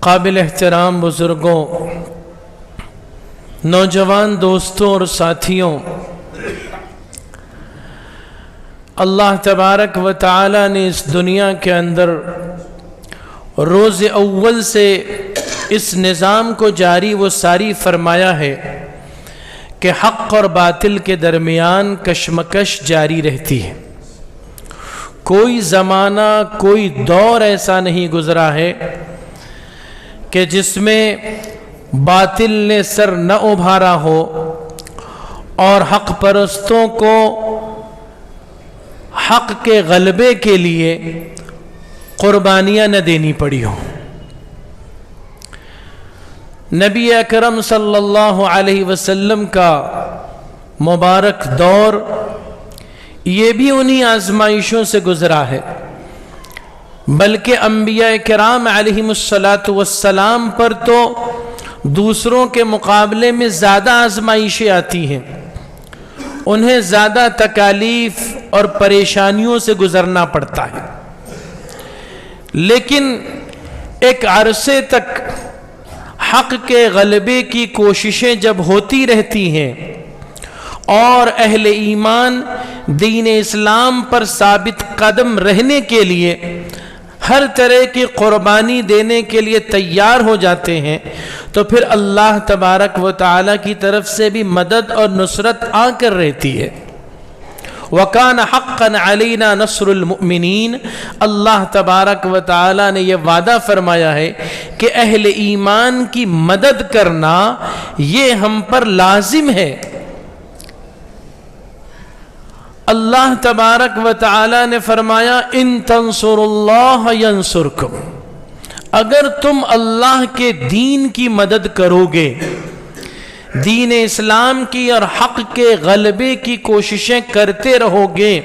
قابل احترام بزرگوں، نوجوان دوستوں اور ساتھیوں، اللہ تبارک و تعالی نے اس دنیا کے اندر روز اول سے اس نظام کو جاری و ساری فرمایا ہے کہ حق اور باطل کے درمیان کشمکش جاری رہتی ہے۔ کوئی زمانہ، کوئی دور ایسا نہیں گزرا ہے کہ جس میں باطل نے سر نہ ابھارا ہو اور حق پرستوں کو حق کے غلبے کے لیے قربانیاں نہ دینی پڑی ہو۔ نبی اکرم صلی اللہ علیہ وسلم کا مبارک دور یہ بھی انہی آزمائشوں سے گزرا ہے، بلکہ انبیاء کرام علیہم السلام پر تو دوسروں کے مقابلے میں زیادہ آزمائشیں آتی ہیں، انہیں زیادہ تکالیف اور پریشانیوں سے گزرنا پڑتا ہے، لیکن ایک عرصے تک حق کے غلبے کی کوششیں جب ہوتی رہتی ہیں اور اہل ایمان دین اسلام پر ثابت قدم رہنے کے لیے ہر طرح کی قربانی دینے کے لیے تیار ہو جاتے ہیں، تو پھر اللہ تبارک و تعالی کی طرف سے بھی مدد اور نصرت آ کر رہتی ہے۔ وَكَانَ حَقًّا عَلَيْنَا نَصْرُ الْمُؤْمِنِينَ، اللہ تبارک و تعالی نے یہ وعدہ فرمایا ہے کہ اہل ایمان کی مدد کرنا یہ ہم پر لازم ہے۔ اللہ تبارک و تعالی نے فرمایا ان تنصروا اللہ ینصرکم، اگر تم اللہ کے دین کی مدد کرو گے، دین اسلام کی اور حق کے غلبے کی کوششیں کرتے رہو گے،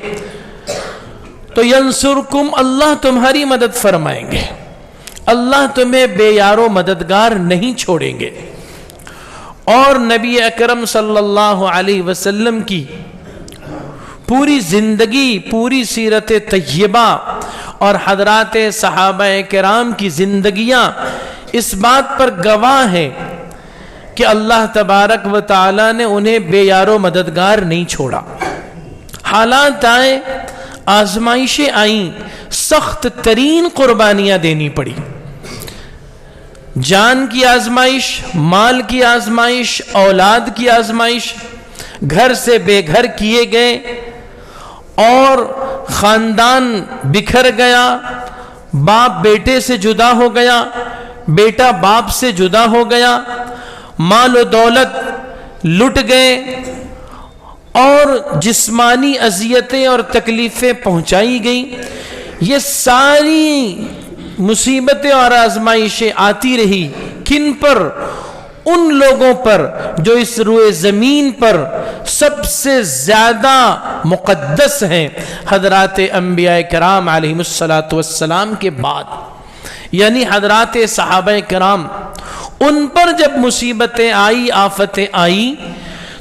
تو ینصرکم، اللہ تمہاری مدد فرمائیں گے، اللہ تمہیں بے یار و مددگار نہیں چھوڑیں گے۔ اور نبی اکرم صلی اللہ علیہ وسلم کی پوری زندگی، پوری سیرت طیبہ اور حضرات صحابہ کرام کی زندگیاں اس بات پر گواہ ہیں کہ اللہ تبارک و تعالی نے انہیں بے یار و مددگار نہیں چھوڑا۔ حالات آئے، آزمائشیں آئیں، سخت ترین قربانیاں دینی پڑی، جان کی آزمائش، مال کی آزمائش، اولاد کی آزمائش، گھر سے بے گھر کیے گئے اور خاندان بکھر گیا، باپ بیٹے سے جدا ہو گیا، بیٹا باپ سے جدا ہو گیا، مال و دولت لٹ گئے اور جسمانی اذیتیں اور تکلیفیں پہنچائی گئیں۔ یہ ساری مصیبتیں اور آزمائشیں آتی رہی، کن پر؟ ان لوگوں پر جو اس روئے زمین پر سب سے زیادہ مقدس ہیں، حضرات انبیاء کرام علیہم السلام کے بعد، یعنی حضرات صحابہ کرام۔ ان پر جب مصیبتیں آئی، آفتیں آئی،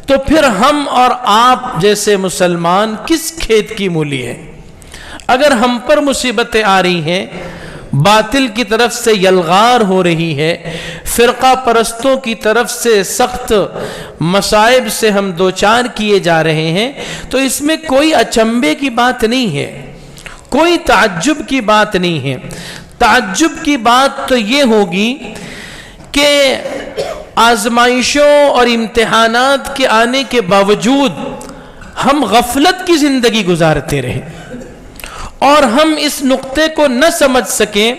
تو پھر ہم اور آپ جیسے مسلمان کس کھیت کی مولی ہیں؟ اگر ہم پر مصیبتیں آ رہی ہیں، باطل کی طرف سے یلغار ہو رہی ہے، فرقہ پرستوں کی طرف سے سخت مصائب سے ہم دوچار کیے جا رہے ہیں، تو اس میں کوئی اچنبے کی بات نہیں ہے، کوئی تعجب کی بات نہیں ہے۔ تعجب کی بات تو یہ ہوگی کہ آزمائشوں اور امتحانات کے آنے کے باوجود ہم غفلت کی زندگی گزارتے رہے اور ہم اس نقطے کو نہ سمجھ سکیں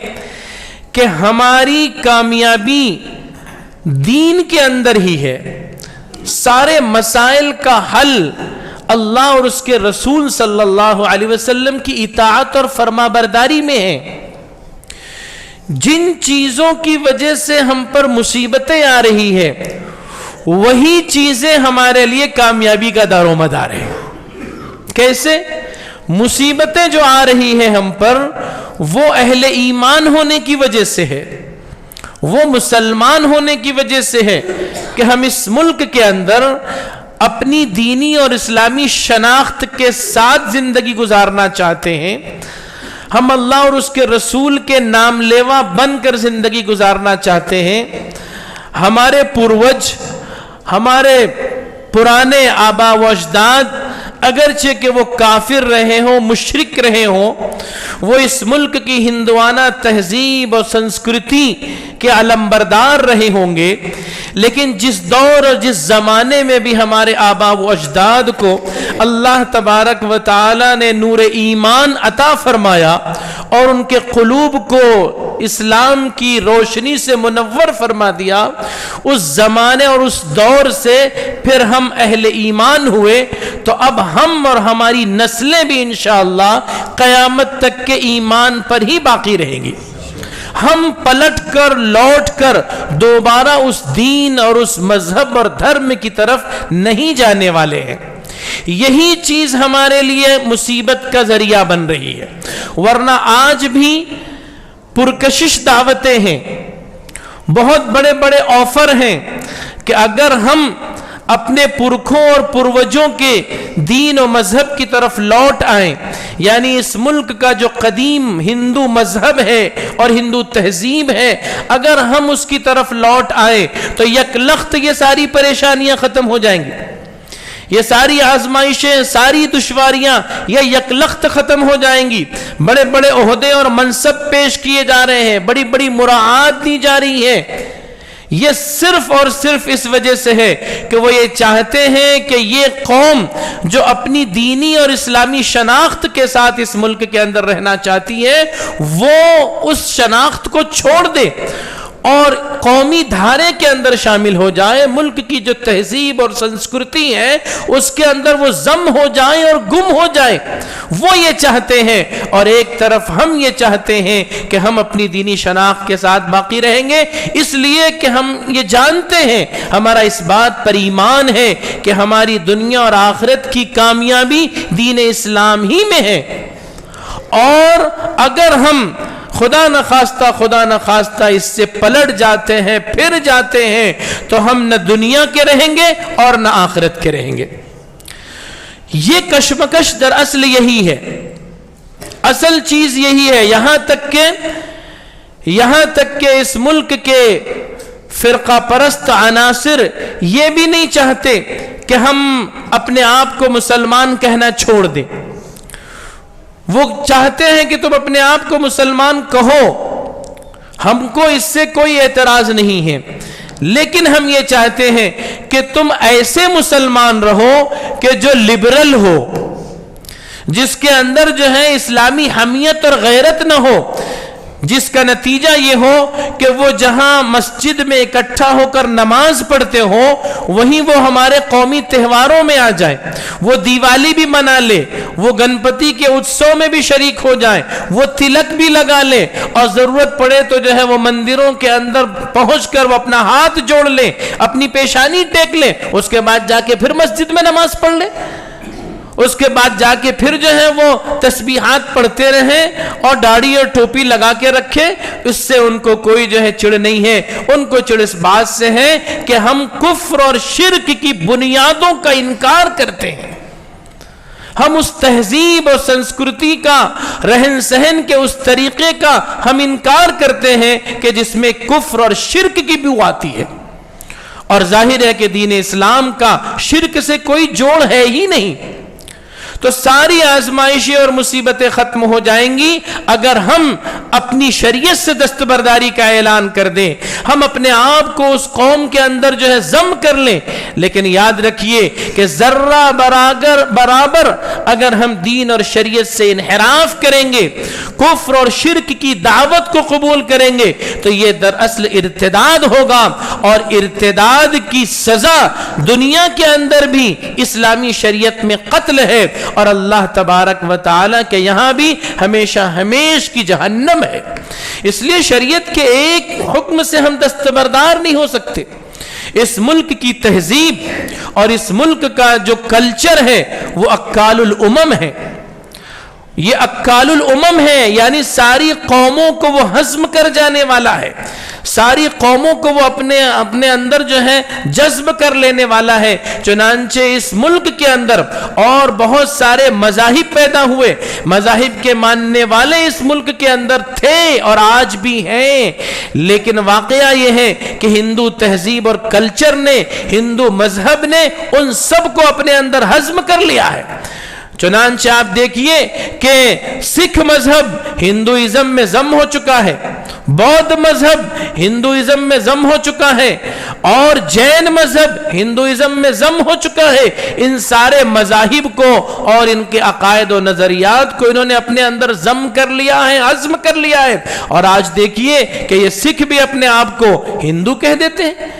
کہ ہماری کامیابی دین کے اندر ہی ہے، سارے مسائل کا حل اللہ اور اس کے رسول صلی اللہ علیہ وسلم کی اطاعت اور فرما برداری میں ہے۔ جن چیزوں کی وجہ سے ہم پر مصیبتیں آ رہی ہیں، وہی چیزیں ہمارے لیے کامیابی کا دار و مدار ہے۔ کیسے؟ مصیبتیں جو آ رہی ہیں ہم پر، وہ اہل ایمان ہونے کی وجہ سے ہے، وہ مسلمان ہونے کی وجہ سے ہے کہ ہم اس ملک کے اندر اپنی دینی اور اسلامی شناخت کے ساتھ زندگی گزارنا چاہتے ہیں۔ ہم اللہ اور اس کے رسول کے نام لیوا بن کر زندگی گزارنا چاہتے ہیں، ہمارے پروج، ہمارے پرانے آبا و اجداد اگرچہ کہ وہ کافر رہے ہوں، مشرک رہے ہوں، وہ اس ملک کی ہندوانہ تہذیب اور سنسکرتی کے علمبردار رہے ہوں گے، لیکن جس دور اور جس زمانے میں بھی ہمارے آبا و اجداد کو اللہ تبارک و تعالی نے نور ایمان عطا فرمایا اور ان کے قلوب کو اسلام کی روشنی سے منور فرما دیا، اس زمانے اور اس دور سے پھر ہم اہل ایمان ہوئے، تو اب ہم اور ہماری نسلیں بھی انشاءاللہ قیامت تک کے ایمان پر ہی باقی رہیں گی۔ ہم پلٹ کر لوٹ کر دوبارہ اس دین اور اس مذہب اور دھرم کی طرف نہیں جانے والے ہیں۔ یہی چیز ہمارے لیے مصیبت کا ذریعہ بن رہی ہے، ورنہ آج بھی پرکشش دعوتیں ہیں، بہت بڑے بڑے آفر ہیں کہ اگر ہم اپنے پرکھوں اور پروجوں کے دین و مذہب کی طرف لوٹ آئیں، یعنی اس ملک کا جو قدیم ہندو مذہب ہے اور ہندو تہذیب ہے، اگر ہم اس کی طرف لوٹ آئیں تو یک لخت یہ ساری پریشانیاں ختم ہو جائیں گی، یہ ساری آزمائشیں، ساری دشواریاں یہ یک لخت ختم ہو جائیں گی۔ بڑے بڑے عہدے اور منصب پیش کیے جا رہے ہیں، بڑی بڑی مراعات دی جا رہی ہے، یہ صرف اور صرف اس وجہ سے ہے کہ وہ یہ چاہتے ہیں کہ یہ قوم جو اپنی دینی اور اسلامی شناخت کے ساتھ اس ملک کے اندر رہنا چاہتی ہے، وہ اس شناخت کو چھوڑ دے اور قومی دھارے کے اندر شامل ہو جائے، ملک کی جو تہذیب اور سنسکرتی ہے اس کے اندر وہ ضم ہو جائیں اور گم ہو جائے، وہ یہ چاہتے ہیں۔ اور ایک طرف ہم یہ چاہتے ہیں کہ ہم اپنی دینی شناخت کے ساتھ باقی رہیں گے، اس لیے کہ ہم یہ جانتے ہیں، ہمارا اس بات پر ایمان ہے کہ ہماری دنیا اور آخرت کی کامیابی دین اسلام ہی میں ہے، اور اگر ہم خدا نخواستہ اس سے پلٹ جاتے ہیں، پھر جاتے ہیں، تو ہم نہ دنیا کے رہیں گے اور نہ آخرت کے رہیں گے۔ یہ کشمکش دراصل یہی ہے، اصل چیز یہی ہے، یہاں تک کہ اس ملک کے فرقہ پرست عناصر یہ بھی نہیں چاہتے کہ ہم اپنے آپ کو مسلمان کہنا چھوڑ دیں، وہ چاہتے ہیں کہ تم اپنے آپ کو مسلمان کہو، ہم کو اس سے کوئی اعتراض نہیں ہے، لیکن ہم یہ چاہتے ہیں کہ تم ایسے مسلمان رہو کہ جو لبرل ہو، جس کے اندر جو ہے اسلامی حمیت اور غیرت نہ ہو، جس کا نتیجہ یہ ہو کہ وہ جہاں مسجد میں اکٹھا ہو کر نماز پڑھتے ہو وہیں وہ ہمارے قومی تہواروں میں آ جائیں، وہ دیوالی بھی منا لے، وہ گنپتی کے اتسو میں بھی شریک ہو جائیں، وہ تلک بھی لگا لے، اور ضرورت پڑے تو جو ہے وہ مندروں کے اندر پہنچ کر وہ اپنا ہاتھ جوڑ لیں، اپنی پیشانی ٹیک لیں، اس کے بعد جا کے پھر مسجد میں نماز پڑھ لیں، اس کے بعد جا کے پھر جو ہے وہ تسبیحات پڑھتے رہیں اور داڑھی اور ٹوپی لگا کے رکھے، اس سے ان کو کوئی جو ہے چڑ نہیں ہے، ان کو چڑ اس بات سے ہے کہ ہم کفر اور شرک کی بنیادوں کا انکار کرتے ہیں، ہم اس تہذیب اور سنسکرتی کا، رہن سہن کے اس طریقے کا ہم انکار کرتے ہیں کہ جس میں کفر اور شرک کی بو آتی ہے، اور ظاہر ہے کہ دین اسلام کا شرک سے کوئی جوڑ ہے ہی نہیں۔ تو ساری آزمائشیں اور مصیبتیں ختم ہو جائیں گی اگر ہم اپنی شریعت سے دستبرداری کا اعلان کر دیں، ہم اپنے آپ کو اس قوم کے اندر جو ہے ضم کر لیں۔ لیکن یاد رکھیے کہ ذرہ برابر اگر ہم دین اور شریعت سے انحراف کریں گے، کفر اور شرک کی دعوت کو قبول کریں گے، تو یہ دراصل ارتداد ہوگا، اور ارتداد کی سزا دنیا کے اندر بھی اسلامی شریعت میں قتل ہے، اور اللہ تبارک و تعالی کے یہاں بھی ہمیشہ ہمیش کی جہنم ہے۔ اس لیے شریعت کے ایک حکم سے ہم دستبردار نہیں ہو سکتے۔ اس ملک کی تہذیب اور اس ملک کا جو کلچر ہے وہ اکال الامم ہے، یہ اکال الامم ہے، یعنی ساری قوموں کو وہ ہضم کر جانے والا ہے، ساری قوموں کو وہ اپنے اندر جو ہے جذب کر لینے والا ہے۔ چنانچہ اس ملک کے اندر اور بہت سارے مذاہب پیدا ہوئے، مذاہب کے ماننے والے اس ملک کے اندر تھے اور آج بھی ہیں، لیکن واقعہ یہ ہے کہ ہندو تہذیب اور کلچر نے، ہندو مذہب نے ان سب کو اپنے اندر ہضم کر لیا ہے۔ چنانچہ آپ دیکھیے کہ سکھ مذہب ہندوازم میں ضم ہو چکا ہے، بودھ مذہب ہندوازم میں ضم ہو چکا ہے، اور جین مذہب ہندوازم میں ضم ہو چکا ہے۔ ان سارے مذاہب کو اور ان کے عقائد و نظریات کو انہوں نے اپنے اندر ضم کر لیا ہے، ہضم کر لیا ہے، اور آج دیکھیے کہ یہ سکھ بھی اپنے آپ کو ہندو کہہ دیتے ہیں۔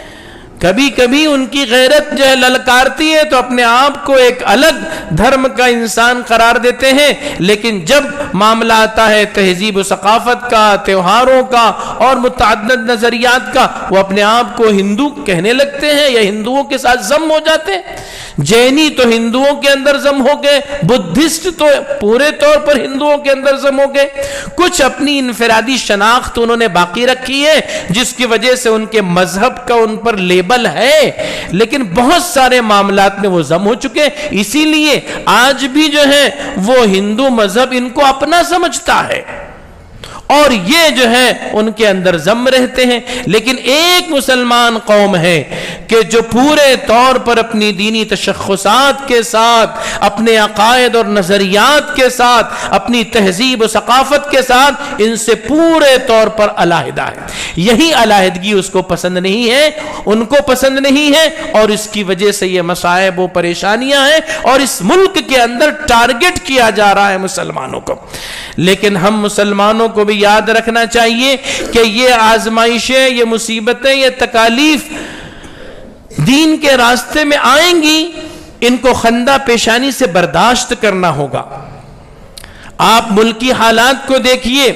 کبھی کبھی ان کی غیرت جو ہے للکارتی ہے تو اپنے آپ کو ایک الگ دھرم کا انسان قرار دیتے ہیں، لیکن جب معاملہ آتا ہے تہذیب و ثقافت کا، تہواروں کا اور متعدد نظریات کا، وہ اپنے آپ کو ہندو کہنے لگتے ہیں یا ہندوؤں کے ساتھ ضم ہو جاتے ہیں۔ جینی تو ہندوؤں کے اندر ضم ہو گئے، بدھسٹ تو پورے طور پر ہندوؤں کے اندر ضم ہو گئے۔ کچھ اپنی انفرادی شناخت انہوں نے باقی رکھی ہے جس کی وجہ سے ان کے مذہب کا ان پر لیبل ہے، لیکن بہت سارے معاملات میں وہ ضم ہو چکے۔ اسی لیے آج بھی جو ہے وہ ہندو مذہب ان کو اپنا سمجھتا ہے اور یہ جو ہے ان کے اندر ضم رہتے ہیں۔ لیکن ایک مسلمان قوم ہے کہ جو پورے طور پر اپنی دینی تشخصات کے ساتھ، اپنے عقائد اور نظریات کے ساتھ، اپنی تہذیب و ثقافت کے ساتھ ان سے پورے طور پر علیحدہ ہے۔ یہی علیحدگی اس کو پسند نہیں ہے، ان کو پسند نہیں ہے، اور اس کی وجہ سے یہ مصائب و پریشانیاں ہیں اور اس ملک کے اندر ٹارگٹ کیا جا رہا ہے مسلمانوں کو۔ لیکن ہم مسلمانوں کو بھی یاد رکھنا چاہیے کہ یہ آزمائشیں، یہ مصیبتیں، یہ تکالیف دین کے راستے میں آئیں گی، ان کو خندہ پیشانی سے برداشت کرنا ہوگا۔ آپ ملکی حالات کو دیکھیے،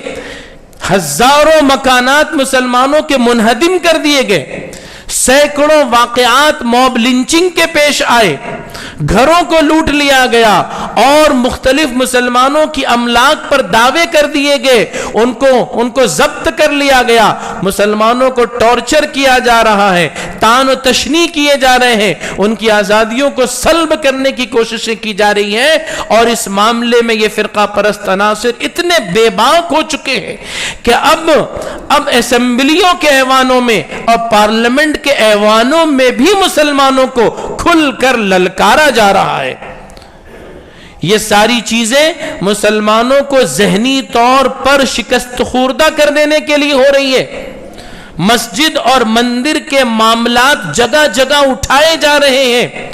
ہزاروں مکانات مسلمانوں کے منہدم کر دیے گئے، سینکڑوں واقعات موب لنچنگ کے پیش آئے، گھروں کو لوٹ لیا گیا اور مختلف مسلمانوں کی املاک پر دعوے کر دیے گئے، ان کو ضبط کر لیا گیا، مسلمانوں کو ٹارچر کیا جا رہا ہے، طعن و تشنیع کیے جا رہے ہیں، ان کی آزادیوں کو سلب کرنے کی کوششیں کی جا رہی ہیں، اور اس معاملے میں یہ فرقہ پرست عناصر اتنے بے باک ہو چکے ہیں کہ اب اسمبلیوں کے ایوانوں میں اور پارلیمنٹ کے ایوانوں میں بھی مسلمانوں کو کھل کر للکارا جا رہا ہے۔ یہ ساری چیزیں مسلمانوں کو ذہنی طور پر شکست خوردہ کر دینے کے لیے ہو رہی ہے۔ مسجد اور مندر کے معاملات جگہ جگہ اٹھائے جا رہے ہیں،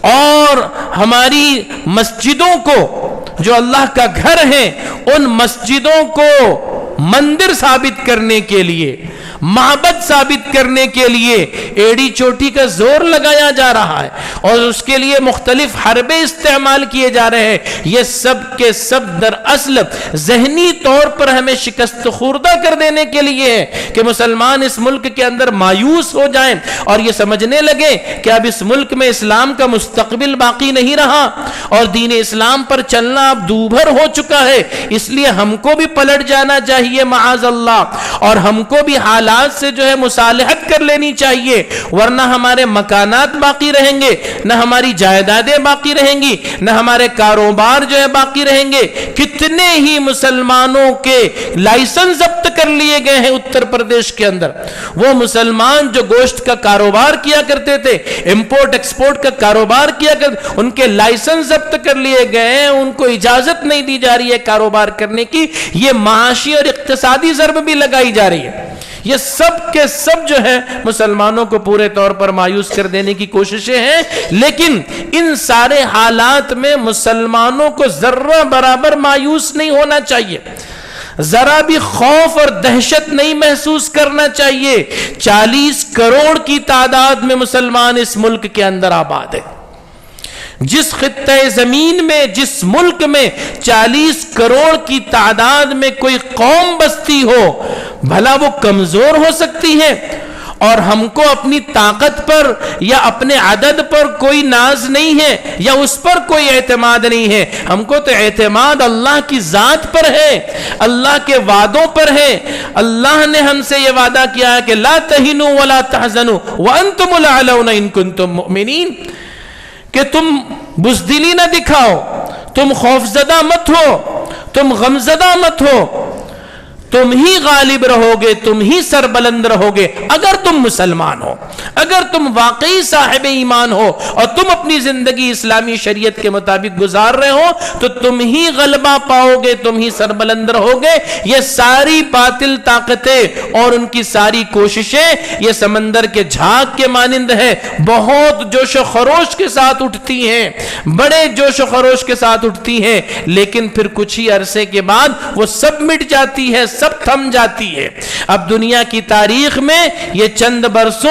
اور ہماری مسجدوں کو جو اللہ کا گھر ہے، ان مسجدوں کو مندر ثابت کرنے کے لیے، معبد ثابت کرنے کے لیے ایڑی چوٹی کا زور لگایا جا رہا ہے، اور اس کے لیے مختلف حربے استعمال کیے جا رہے ہیں۔ یہ سب کے سب دراصل ذہنی طور پر ہمیں شکست خوردہ کر دینے کے لیے ہے کہ مسلمان اس ملک کے اندر مایوس ہو جائیں اور یہ سمجھنے لگے کہ اب اس ملک میں اسلام کا مستقبل باقی نہیں رہا اور دین اسلام پر چلنا اب دوبھر ہو چکا ہے، اس لیے ہم کو بھی پلٹ جانا چاہیے معاذ اللہ، اور ہم کو بھی حالات سے جو ہے مصالحت کر لینی چاہیے، ورنہ ہمارے مکانات باقی رہیں گے، نہ ہماری جائیدادیں باقی رہیں گی، نہ ہمارے کاروبار جو ہے باقی رہیں گے۔ کتنے ہی مسلمانوں کے لائسنس ضبط کر لیے گئے ہیں اتر پردیش کے اندر۔ وہ مسلمان جو گوشت کا کاروبار کیا کرتے تھے، امپورٹ ایکسپورٹ کا کاروبار کیا کرتے، ان کے لائسنس ضبط کر لیے گئے ہیں، ان کو اجازت نہیں دی جا رہی ہے کاروبار کرنے کی۔ یہ معاشی اور اقتصادی ضرب بھی لگائی جا رہی ہے۔ یہ سب کے سب جو ہے مسلمانوں کو پورے طور پر مایوس کر دینے کی کوششیں ہیں، لیکن ان سارے حالات میں مسلمانوں کو ذرہ برابر مایوس نہیں ہونا چاہیے، ذرا بھی خوف اور دہشت نہیں محسوس کرنا چاہیے۔ 40 کروڑ کی تعداد میں مسلمان اس ملک کے اندر آباد ہے۔ جس خطہ زمین میں، جس ملک میں 40 کروڑ کی تعداد میں کوئی قوم بستی ہو، بھلا وہ کمزور ہو سکتی ہے؟ اور ہم کو اپنی طاقت پر یا اپنے عدد پر کوئی ناز نہیں ہے یا اس پر کوئی اعتماد نہیں ہے. ہم کو تو اعتماد اللہ کی ذات پر ہے, اللہ کے وعدوں پر ہے. اللہ نے ہم سے یہ وعدہ کیا ہے کہ لا تہنوا ولا تحزنوا وانتم الاعلون ان کنتم مؤمنین, کہ تم بزدلی نہ دکھاؤ, تم خوفزدہ مت ہو, تم غمزدہ مت ہو, تم ہی غالب رہو گے, تم ہی سربلند رہو گے اگر تم مسلمان ہو, اگر تم واقعی صاحب ایمان ہو اور تم اپنی زندگی اسلامی شریعت کے مطابق گزار رہے ہو تو تم ہی غلبہ پاؤ گے, تم ہی سربلند رہو گے. یہ ساری باطل طاقتیں اور ان کی ساری کوششیں یہ سمندر کے جھاگ کے مانند ہے, بہت جوش و خروش کے ساتھ اٹھتی ہیں, بڑے جوش و خروش کے ساتھ اٹھتی ہیں, لیکن پھر کچھ ہی عرصے کے بعد وہ سب مٹ جاتی ہے, سب تھم جاتی ہے. اب دنیا کی تاریخ میں یہ چند برس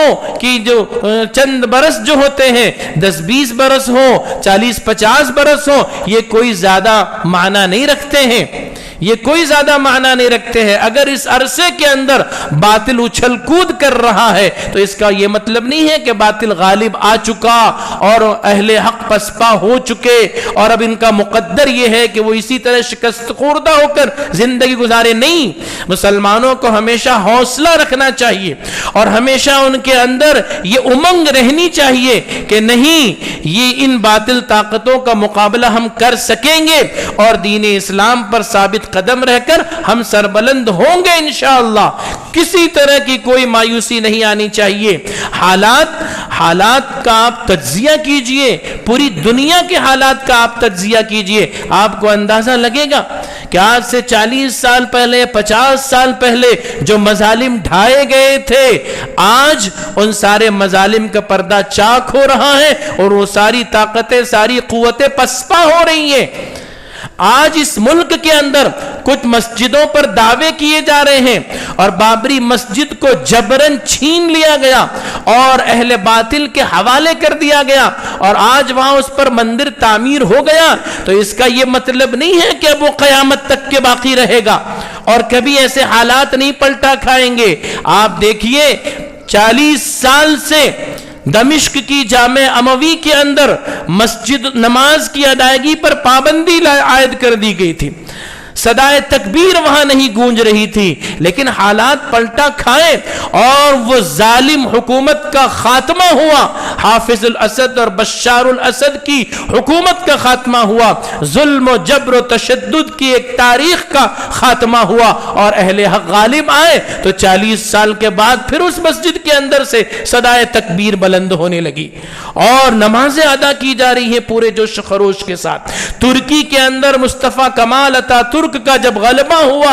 جو ہوتے ہیں, 10-20 برس ہو, 40-50 برس ہو, یہ کوئی زیادہ معنی نہیں رکھتے ہیں, یہ کوئی زیادہ معنی نہیں رکھتے ہیں. اگر اس عرصے کے اندر باطل اچھل کود کر رہا ہے تو اس کا یہ مطلب نہیں ہے کہ باطل غالب آ چکا اور اہل حق پسپا ہو چکے اور اب ان کا مقدر یہ ہے کہ وہ اسی طرح شکست خوردہ ہو کر زندگی گزارے. نہیں, مسلمانوں کو ہمیشہ حوصلہ رکھنا چاہیے اور ہمیشہ ان کے اندر یہ امنگ رہنی چاہیے کہ نہیں, یہ ان باطل طاقتوں کا مقابلہ ہم کر سکیں گے اور دین اسلام پر ثابت قدم رہ کر ہم سربلند ہوں گے انشاءاللہ. کسی طرح کی کوئی مایوسی نہیں آنی چاہیے. حالات کا آپ تجزیہ کیجئے, پوری دنیا کے حالات کا آپ تجزیہ کیجئے, آپ کو اندازہ لگے گا کہ آج سے 40 سال پہلے 50 سال پہلے جو مظالم ڈھائے گئے تھے, آج ان سارے مظالم کا پردہ چاک ہو رہا ہے اور وہ ساری طاقتیں ساری قوتیں پسپا ہو رہی ہیں. آج اس ملک کے اندر کچھ مسجدوں پر دعوے کیے جا رہے ہیں اور بابری مسجد کو جبرن چھین لیا گیا اور اہل باطل کے حوالے کر دیا گیا اور آج وہاں اس پر مندر تعمیر ہو گیا. تو اس کا یہ مطلب نہیں ہے کہ اب وہ قیامت تک کے باقی رہے گا اور کبھی ایسے حالات نہیں پلٹا کھائیں گے. آپ دیکھیے 40 سال سے دمشق کی جامع اموی کے اندر مسجد نماز کی ادائیگی پر پابندی عائد کر دی گئی تھی, صدائے تکبیر وہاں نہیں گونج رہی تھی, لیکن حالات پلٹا کھائے اور وہ ظالم حکومت کا خاتمہ ہوا. حافظ الاسد اور بشار الاسد کی حکومت کا خاتمہ ہوا, ظلم و جبر و تشدد کی ایک تاریخ کا خاتمہ ہوا اور اہل حق غالب آئے تو 40 سال کے بعد پھر اس مسجد کے اندر سے صدائے تکبیر بلند ہونے لگی اور نمازیں ادا کی جا رہی ہیں پورے جوش و خروش کے ساتھ. ترکی کے اندر مصطفیٰ کمال عطا ترک کا جب غلبہ ہوا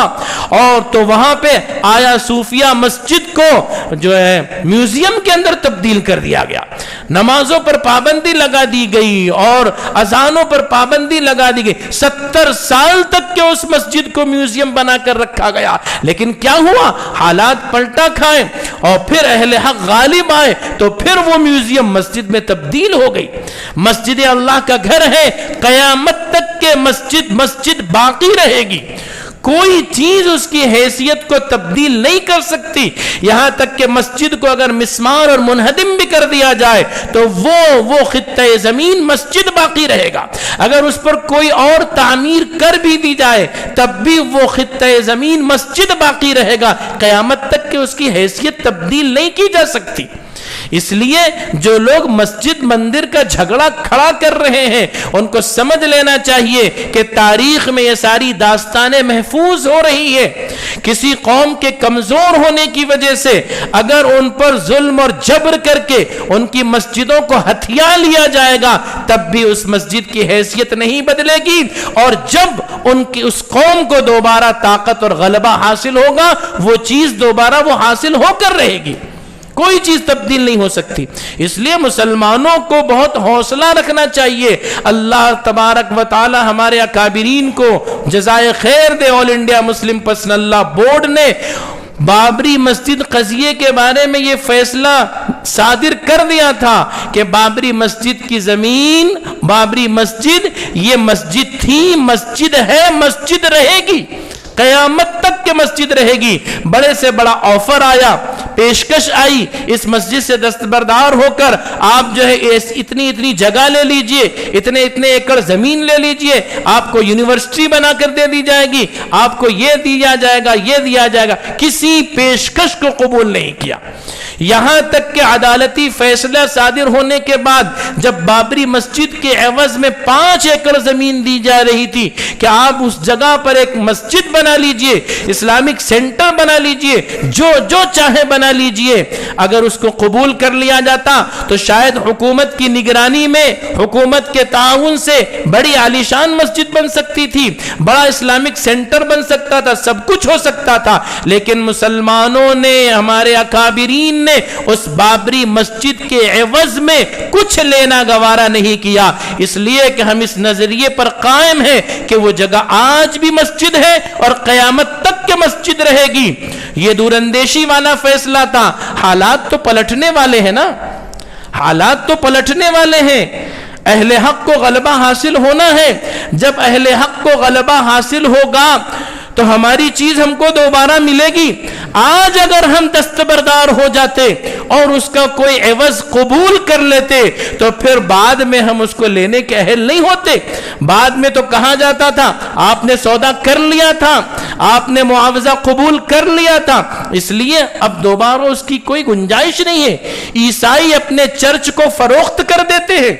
اور تو وہاں پہ آیا صوفیہ مسجد کو جو ہے میوزیم کے اندر تبدیل کر دیا گیا, نمازوں پر پابندی لگا دی گئی اور اذانوں پر پابندی لگا دی گئی. 70 سال تک کے اس مسجد کو میوزیم بنا کر رکھا گیا, لیکن کیا ہوا, حالات پلٹا کھائے اور پھر اہل حق غالب آئے تو پھر وہ میوزیم مسجد میں تبدیل ہو گئی. مسجد اللہ کا گھر ہے, قیامت تک کے مسجد باقی رہے گی, کوئی چیز اس کی حیثیت کو تبدیل نہیں کر سکتی. یہاں تک کہ مسجد کو اگر مسمار اور منہدم بھی کر دیا جائے تو وہ خطہ زمین مسجد باقی رہے گا. اگر اس پر کوئی اور تعمیر کر بھی دی جائے تب بھی وہ خطہ زمین مسجد باقی رہے گا, قیامت تک کہ اس کی حیثیت تبدیل نہیں کی جا سکتی. اس لیے جو لوگ مسجد مندر کا جھگڑا کھڑا کر رہے ہیں ان کو سمجھ لینا چاہیے کہ تاریخ میں یہ ساری داستانیں محفوظ ہو رہی ہے. کسی قوم کے کمزور ہونے کی وجہ سے اگر ان پر ظلم اور جبر کر کے ان کی مسجدوں کو ہتھیا لیا جائے گا تب بھی اس مسجد کی حیثیت نہیں بدلے گی, اور جب ان کی اس قوم کو دوبارہ طاقت اور غلبہ حاصل ہوگا وہ چیز دوبارہ وہ حاصل ہو کر رہے گی, کوئی چیز تبدیل نہیں ہو سکتی. اس لیے مسلمانوں کو بہت حوصلہ رکھنا چاہیے. اللہ تبارک و تعالی ہمارے اکابرین کو جزائے خیر دے. آل انڈیا مسلم پرسنل لا بورڈ نے بابری مسجد قضیے کے بارے میں یہ فیصلہ صادر کر دیا تھا کہ بابری مسجد کی زمین, بابری مسجد یہ مسجد تھی, مسجد ہے, مسجد رہے گی, قیامت تک کے مسجد رہے گی. بڑے سے بڑا آفر آیا, پیشکش آئی اس مسجد سے دستبردار ہو کر آپ جو ہے اتنی جگہ لے لیجئے، اتنے ایکڑ زمین لے لیجئے، آپ کو یونیورسٹی بنا کر دے دی جائے گی، آپ کو یہ دیا جائے گا، یہ دیا جائے گا، کسی پیشکش کو قبول نہیں کیا۔ یہاں تک کہ عدالتی فیصلہ صادر ہونے کے بعد جب بابری مسجد کے عوض میں 5 ایکڑ زمین دی جا رہی تھی کہ آپ اس جگہ پر ایک مسجد بنا لیجئے، اسلامک سینٹر بنا لیجئے، جو چاہے بنا لیجئے، اگر اس کو قبول کر لیا جاتا تو شاید حکومت کی نگرانی میں، حکومت کے تعاون سے بڑی عالیشان مسجد بن سکتی تھی، بڑا اسلامک سینٹر بن سکتا تھا، سب کچھ ہو سکتا تھا، لیکن مسلمانوں نے، ہمارے اکابرین نے اس بابری مسجد کے عوض میں کچھ لینا گوارا نہیں کیا، اس لیے کہ ہم اس نظریے پر قائم ہیں کہ وہ جگہ آج بھی مسجد ہے اور قیامت تک کے مسجد رہے گی۔ یہ دور اندیشی والا فیصلہ تھا۔ حالات تو پلٹنے والے ہیں نا، حالات تو پلٹنے والے ہیں۔ اہل حق کو غلبہ حاصل ہونا ہے، جب اہل حق کو غلبہ حاصل ہوگا تو ہماری چیز ہم کو دوبارہ ملے گی۔ آج اگر ہم دستبردار ہو جاتے اور اس کا کوئی عوض قبول کر لیتے تو پھر بعد میں ہم اس کو لینے کے اہل نہیں ہوتے۔ بعد میں تو کہا جاتا تھا آپ نے سودا کر لیا تھا، آپ نے معاوضہ قبول کر لیا تھا، اس لیے اب دوبارہ اس کی کوئی گنجائش نہیں ہے۔ عیسائی اپنے چرچ کو فروخت کر دیتے ہیں،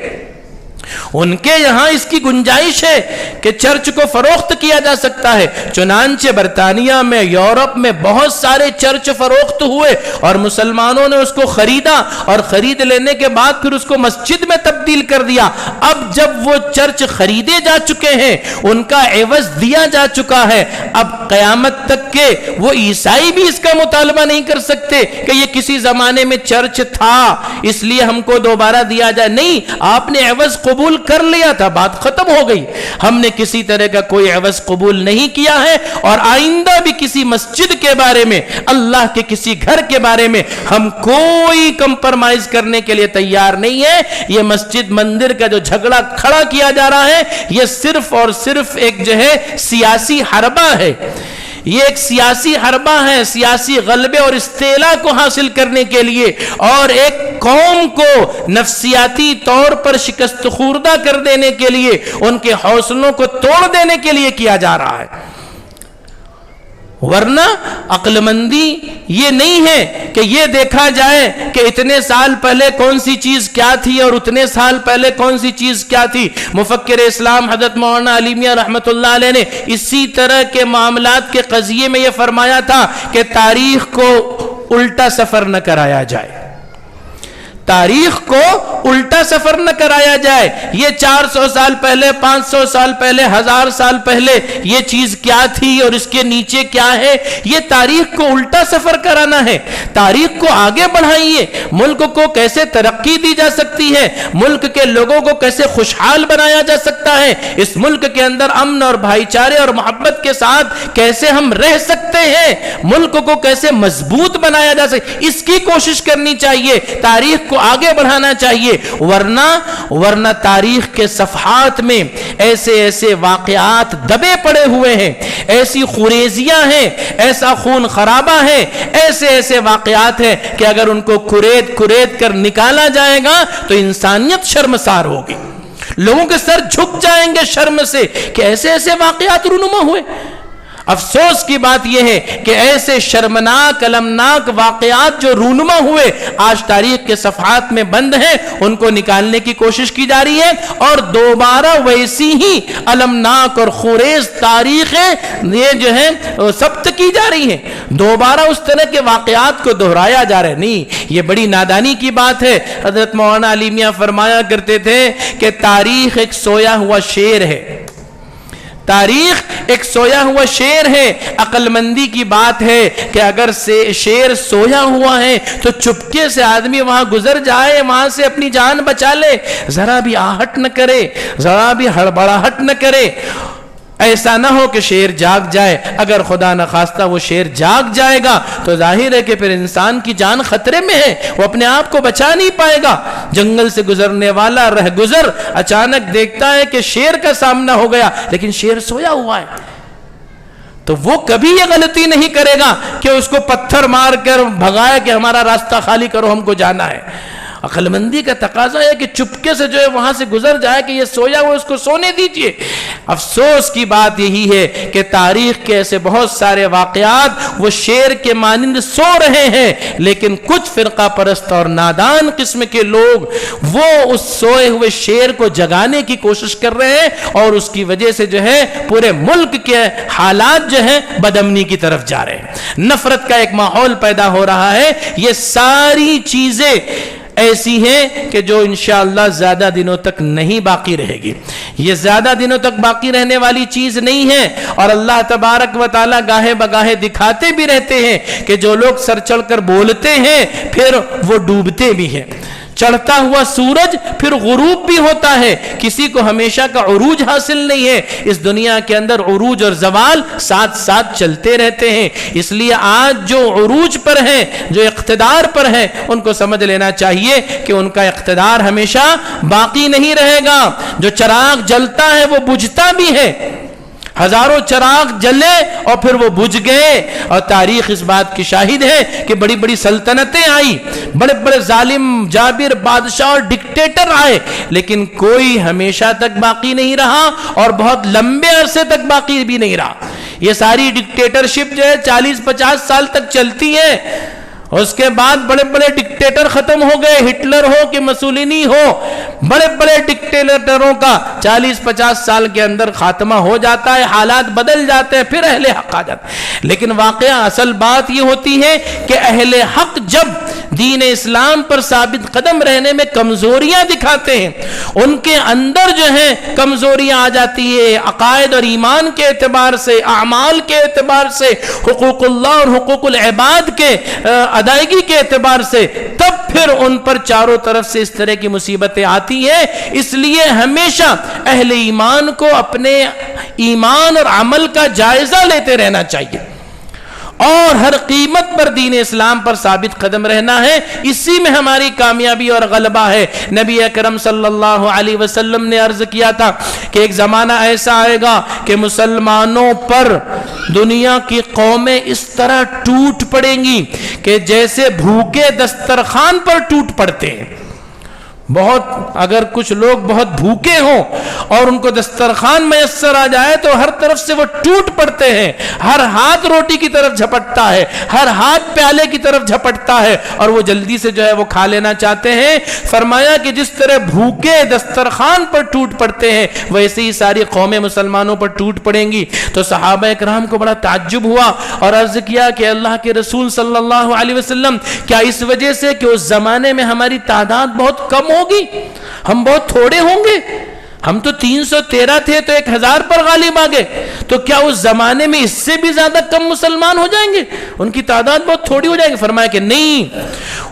ان کے یہاں اس کی گنجائش ہے کہ چرچ کو فروخت کیا جا سکتا ہے۔ چنانچہ برطانیہ میں، یورپ میں بہت سارے چرچ فروخت ہوئے اور مسلمانوں نے اس کو خریدا اور خرید لینے کے بعد پھر اس کو مسجد میں تبدیل کر دیا۔ اب جب وہ چرچ خریدے جا چکے ہیں، ان کا عوض دیا جا چکا ہے، اب قیامت تک کے وہ عیسائی بھی اس کا مطالبہ نہیں کر سکتے کہ یہ کسی زمانے میں چرچ تھا اس لیے ہم کو دوبارہ دیا جائے۔ نہیں، آپ نے عوض قبول کر لیا تھا، بات ختم ہو گئی۔ ہم نے کسی طرح کا کوئی عوض قبول نہیں کیا ہے اور آئندہ بھی کسی مسجد کے بارے میں، اللہ کے کسی گھر کے بارے میں ہم کوئی کمپرمائز کرنے کے لیے تیار نہیں ہے۔ یہ مسجد مندر کا جو جھگڑا کھڑا کیا جا رہا ہے یہ صرف اور صرف ایک جو ہے سیاسی حربہ ہے، یہ ایک سیاسی حربہ ہے، سیاسی غلبے اور استعلاء کو حاصل کرنے کے لیے اور ایک قوم کو نفسیاتی طور پر شکست خوردہ کر دینے کے لیے، ان کے حوصلوں کو توڑ دینے کے لیے کیا جا رہا ہے۔ ورنہ عقل مندی یہ نہیں ہے کہ یہ دیکھا جائے کہ اتنے سال پہلے کون سی چیز کیا تھی اور اتنے سال پہلے کون سی چیز کیا تھی۔ مفکر اسلام حضرت مولانا علی میاں رحمت اللہ علیہ نے اسی طرح کے معاملات کے قضیے میں یہ فرمایا تھا کہ تاریخ کو الٹا سفر نہ کرایا جائے، تاریخ کو الٹا سفر نہ کرایا جائے۔ یہ 400 سال پہلے، 500 سال پہلے، 1000 سال پہلے یہ چیز کیا تھی اور اس کے نیچے کیا ہے، یہ تاریخ کو الٹا سفر کرانا ہے۔ تاریخ کو آگے بڑھائیے، ملک کو کیسے ترقی دی جا سکتی ہے، ملک کے لوگوں کو کیسے خوشحال بنایا جا سکتا ہے، اس ملک کے اندر امن اور بھائی چارے اور محبت کے ساتھ کیسے ہم رہ سکتے ہیں، ملک کو کیسے مضبوط بنایا جا سکتا، اس کی کوشش کرنی چاہیے، تاریخ کو آگے بڑھانا چاہیے۔ ورنہ تاریخ کے صفحات میں ایسے واقعات دبے پڑے ہوئے ہیں، ایسی خوریزیاں ہیں، ایسا خون خرابہ ہے، ایسے واقعات ہیں کہ اگر ان کو کریت کر نکالا جائے گا تو انسانیت شرمسار ہوگی، لوگوں کے سر جھک جائیں گے شرم سے کہ ایسے واقعات رونما ہوئے۔ افسوس کی بات یہ ہے کہ ایسے شرمناک، المناک واقعات جو رونما ہوئے آج تاریخ کے صفحات میں بند ہیں، ان کو نکالنے کی کوشش کی جا رہی ہے اور دوبارہ ویسی ہی المناک اور خوریز تاریخیں یہ جو ہیں ثبت کی جا رہی ہیں، دوبارہ اس طرح کے واقعات کو دہرایا جا رہا ہے۔ نہیں، یہ بڑی نادانی کی بات ہے۔ حضرت مولانا علی میاں فرمایا کرتے تھے کہ تاریخ ایک سویا ہوا شیر ہے، تاریخ ایک سویا ہوا شیر ہے۔ عقل مندی کی بات ہے کہ اگر شیر سویا ہوا ہے تو چپکے سے آدمی وہاں گزر جائے، وہاں سے اپنی جان بچا لے، ذرا بھی آہٹ نہ کرے، ذرا بھی ہڑبڑاہٹ نہ کرے۔ ایسا نہ ہو کہ شیر جاگ جائے، اگر خدا نخواستہ وہ شیر جاگ جائے گا تو ظاہر ہے کہ پھر انسان کی جان خطرے میں ہے، وہ اپنے آپ کو بچا نہیں پائے گا۔ جنگل سے گزرنے والا رہ گزر اچانک دیکھتا ہے کہ شیر کا سامنا ہو گیا، لیکن شیر سویا ہوا ہے۔ تو وہ کبھی یہ غلطی نہیں کرے گا کہ اس کو پتھر مار کر بھگائے کہ ہمارا راستہ خالی کرو، ہم کو جانا ہے۔ عقل مندی کا تقاضا ہے کہ چپکے سے جو ہے وہاں سے گزر جائے کہ یہ سویا ہوا اس کو سونے دیجئے۔ افسوس کی بات یہی ہے کہ تاریخ کے ایسے بہت سارے واقعات وہ شیر کے مانند سو رہے ہیں، لیکن کچھ فرقہ پرست اور نادان قسم کے لوگ وہ اس سوئے ہوئے شیر کو جگانے کی کوشش کر رہے ہیں، اور اس کی وجہ سے جو ہے پورے ملک کے حالات جو ہیں بدامنی کی طرف جا رہے ہیں، نفرت کا ایک ماحول پیدا ہو رہا ہے۔ یہ ساری چیزیں ایسی ہیں کہ جو انشاءاللہ زیادہ دنوں تک نہیں باقی رہے گی، یہ زیادہ دنوں تک باقی رہنے والی چیز نہیں ہے، اور اللہ تبارک و تعالیٰ گاہے بگاہے دکھاتے بھی رہتے ہیں کہ جو لوگ سر چڑھ کر بولتے ہیں پھر وہ ڈوبتے بھی ہیں۔ چڑھتا ہوا سورج پھر غروب بھی ہوتا ہے، کسی کو ہمیشہ کا عروج حاصل نہیں ہے، اس دنیا کے اندر عروج اور زوال ساتھ ساتھ چلتے رہتے ہیں۔ اس لیے آج جو عروج پر ہیں، جو اقتدار پر ہیں، ان کو سمجھ لینا چاہیے کہ ان کا اقتدار ہمیشہ باقی نہیں رہے گا۔ جو چراغ جلتا ہے وہ بجھتا بھی ہے، ہزاروں چراغ جلے اور پھر وہ بجھ گئے، اور تاریخ اس بات کی شاہد ہے کہ بڑی بڑی سلطنتیں آئی، بڑے بڑے ظالم جابر بادشاہ اور ڈکٹیٹر آئے، لیکن کوئی ہمیشہ تک باقی نہیں رہا اور بہت لمبے عرصے تک باقی بھی نہیں رہا۔ یہ ساری ڈکٹیٹرشپ جو ہے 40-50 سال تک چلتی ہے، اس کے بعد بڑے بڑے ڈکٹیٹر ختم ہو گئے، ہٹلر ہو کہ مسولینی ہو، بڑے بڑے ڈکٹیٹروں کا 40-50 سال کے اندر خاتمہ ہو جاتا ہے، حالات بدل جاتے ہیں، پھر اہل حق آ جاتے ہیں۔ لیکن واقعہ اصل بات یہ ہوتی ہے کہ اہل حق جب دین اسلام پر ثابت قدم رہنے میں کمزوریاں دکھاتے ہیں، ان کے اندر جو ہیں کمزوریاں آ جاتی ہے، عقائد اور ایمان کے اعتبار سے، اعمال کے اعتبار سے، حقوق اللہ اور حقوق العباد کے ادائیگی کے اعتبار سے، تب پھر ان پر چاروں طرف سے اس طرح کی مصیبتیں آتی ہیں۔ اس لیے ہمیشہ اہل ایمان کو اپنے ایمان اور عمل کا جائزہ لیتے رہنا چاہیے، اور ہر قیمت پر دین اسلام پر ثابت قدم رہنا ہے، اسی میں ہماری کامیابی اور غلبہ ہے۔ نبی اکرم صلی اللہ علیہ وسلم نے عرض کیا تھا کہ ایک زمانہ ایسا آئے گا کہ مسلمانوں پر دنیا کی قومیں اس طرح ٹوٹ پڑیں گی کہ جیسے بھوکے دسترخوان پر ٹوٹ پڑتے ہیں۔ اگر کچھ لوگ بہت بھوکے ہوں اور ان کو دسترخوان میسر آ جائے تو ہر طرف سے وہ ٹوٹ پڑتے ہیں، ہر ہاتھ روٹی کی طرف جھپٹتا ہے، ہر ہاتھ پیالے کی طرف جھپٹتا ہے، اور وہ جلدی سے جو ہے وہ کھا لینا چاہتے ہیں۔ فرمایا کہ جس طرح بھوکے دسترخوان پر ٹوٹ پڑتے ہیں ویسے ہی ساری قومیں مسلمانوں پر ٹوٹ پڑیں گی۔ تو صحابہ اکرام کو بڑا تعجب ہوا اور عرض کیا کہ اللہ کے رسول صلی اللہ علیہ وسلم، کیا اس وجہ سے کہ اس زمانے میں ہماری تعداد بہت کم ہوگی، ہم بہت تھوڑے ہوں گے؟ ہم تو 313 تھے تو 1000 پر غالب آ گئے، تو کیا اس زمانے میں اس سے بھی زیادہ کم مسلمان ہو جائیں گے، ان کی تعداد بہت تھوڑی ہو جائے گی؟ فرمایا کہ نہیں،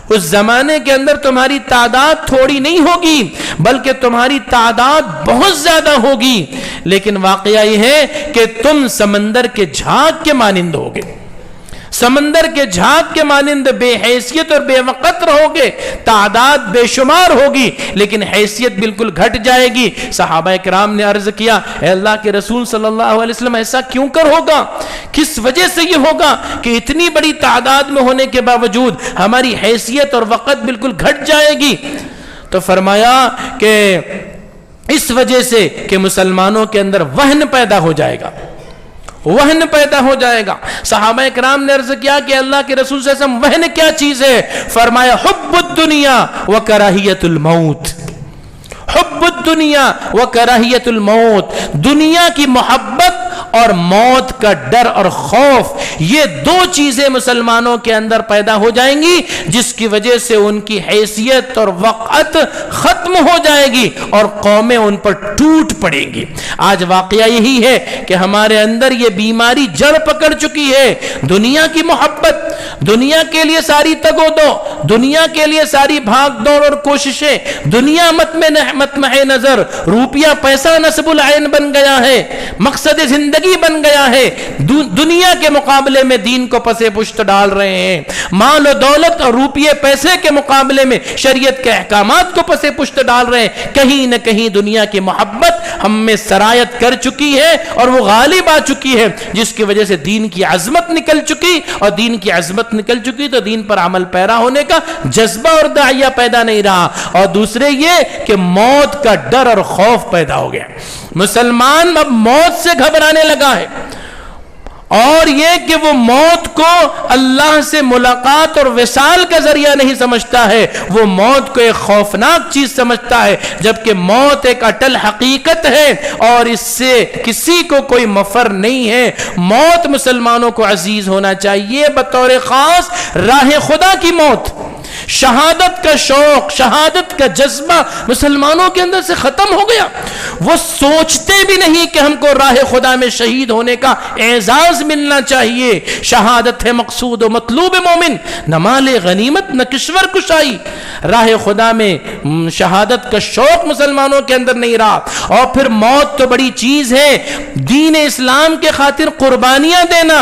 اس زمانے کے اندر تمہاری تعداد تھوڑی نہیں ہوگی بلکہ تمہاری تعداد بہت زیادہ ہوگی، لیکن واقعہ یہ ہے کہ تم سمندر کے جھاگ کے مانند ہوگے، سمندر کے جھاگ کے مانند بے حیثیت اور بے وقت رہو گے، تعداد بے شمار ہوگی لیکن حیثیت بالکل گھٹ جائے گی۔ صحابہ کرام نے عرض کیا، اے اللہ کے رسول صلی اللہ علیہ وسلم، ایسا کیوں کر ہوگا؟ کس وجہ سے یہ ہوگا کہ اتنی بڑی تعداد میں ہونے کے باوجود ہماری حیثیت اور وقت بالکل گھٹ جائے گی؟ تو فرمایا کہ اس وجہ سے کہ مسلمانوں کے اندر وہن پیدا ہو جائے گا، وہن پیدا ہو جائے گا۔ صحابہ کرام نے عرض کیا کہ اللہ کے رسول صلی اللہ علیہ وسلم، وہن کیا چیز ہے؟ فرمایا حب الدنیا و کراہیت الموت، حب الدنیا و کراہیت الموت، دنیا کی محبت اور موت کا ڈر اور خوف، یہ دو چیزیں مسلمانوں کے اندر پیدا ہو جائیں گی جس کی وجہ سے ان کی حیثیت اور وقت ختم ہو جائے گی اور قومیں ان پر ٹوٹ پڑیں گی۔ آج واقعہ یہی ہے کہ ہمارے اندر یہ بیماری جڑ پکڑ چکی ہے، دنیا کی محبت، دنیا کے لیے ساری تگ و دو، دنیا کے لیے ساری بھاگ دوڑ اور کوششیں، دنیا مطمع نظر، روپیہ پیسہ نصب العین بن گیا ہے، مقصد زندگی بن گیا ہے، دنیا کے مقابلے میں دین کو پسے پشت ڈال رہے ہیں، مال و دولت اور روپیے پیسے کے مقابلے میں شریعت کے احکامات کو پسے پشت ڈال رہے ہیں۔ کہیں نہ کہیں دنیا کی محبت ہم میں سرایت کر چکی ہے اور وہ غالب آ چکی ہے، جس کی وجہ سے دین کی عظمت نکل چکی، اور دین کی عظمت نکل چکی تو دین پر عمل پیرا ہونے کا جذبہ اور داعیہ پیدا نہیں رہا، اور دوسرے یہ کہ موت کا ڈر اور خوف پیدا ہو گیا۔ مسلمان اب موت سے گھبرانے لگا ہے، اور یہ کہ وہ موت کو اللہ سے ملاقات اور وصال کا ذریعہ نہیں سمجھتا ہے، وہ موت کو ایک خوفناک چیز سمجھتا ہے، جبکہ موت ایک اٹل حقیقت ہے اور اس سے کسی کو کوئی مفر نہیں ہے۔ موت مسلمانوں کو عزیز ہونا چاہیے، بطور خاص راہ خدا کی موت۔ شہادت کا شوق، شہادت کا جذبہ مسلمانوں کے اندر سے ختم ہو گیا، وہ سوچتے بھی نہیں کہ ہم کو راہ خدا میں شہید ہونے کا اعزاز ملنا چاہیے۔ شہادت ہے مقصود و مطلوب مومن، نہ مال غنیمت نہ کشور کشائی۔ راہ خدا میں شہادت کا شوق مسلمانوں کے اندر نہیں رہا۔ اور پھر موت تو بڑی چیز ہے، دین اسلام کے خاطر قربانیاں دینا،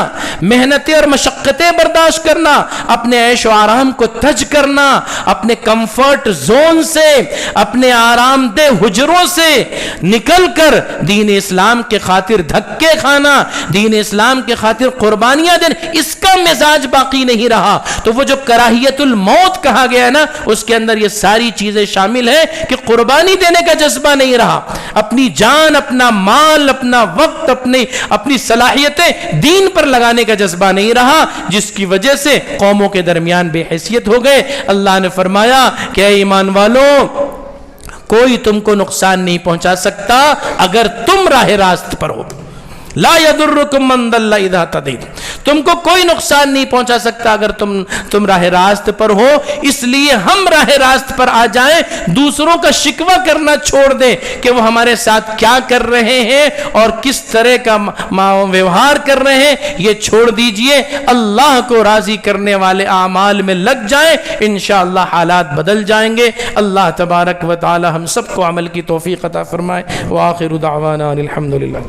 محنتیں اور مشقتیں برداشت کرنا، اپنے عیش و آرام کو تج کرنا، اپنے کمفرٹ زون سے، اپنے آرام دہ حجروں سے نکل کر دین اسلام کے خاطر دھکے کھانا، دین اسلام کے خاطر قربانیاں دینا، اس کا مزاج باقی نہیں رہا۔ تو وہ جو کراہیت الموت کہا گیا ہے نا، اس کے اندر یہ ساری چیزیں شامل ہیں کہ قربانی دینے کا جذبہ نہیں رہا، اپنی جان، اپنا مال، اپنا وقت، اپنی صلاحیتیں دین پر لگانے کا جذبہ نہیں رہا، جس کی وجہ سے قوموں کے درمیان بے حیثیت ہو گئے۔ اللہ نے فرمایا کہ اے ایمان والوں، کوئی تم کو نقصان نہیں پہنچا سکتا اگر تم راہ راست پر ہو۔ لا یضرکم من ضل اذا ہدیتم، تم کو کوئی نقصان نہیں پہنچا سکتا اگر تم راہ راست پر ہو۔ اس لیے ہم راہ راست پر آ جائیں، دوسروں کا شکوہ کرنا چھوڑ دیں کہ وہ ہمارے ساتھ کیا کر رہے ہیں اور کس طرح کا ویوہار کر رہے ہیں، یہ چھوڑ دیجئے، اللہ کو راضی کرنے والے اعمال میں لگ جائیں، انشاءاللہ حالات بدل جائیں گے۔ اللہ تبارک و تعالی ہم سب کو عمل کی توفیق عطا فرمائے۔ وآخر دعوانا الحمدللہ۔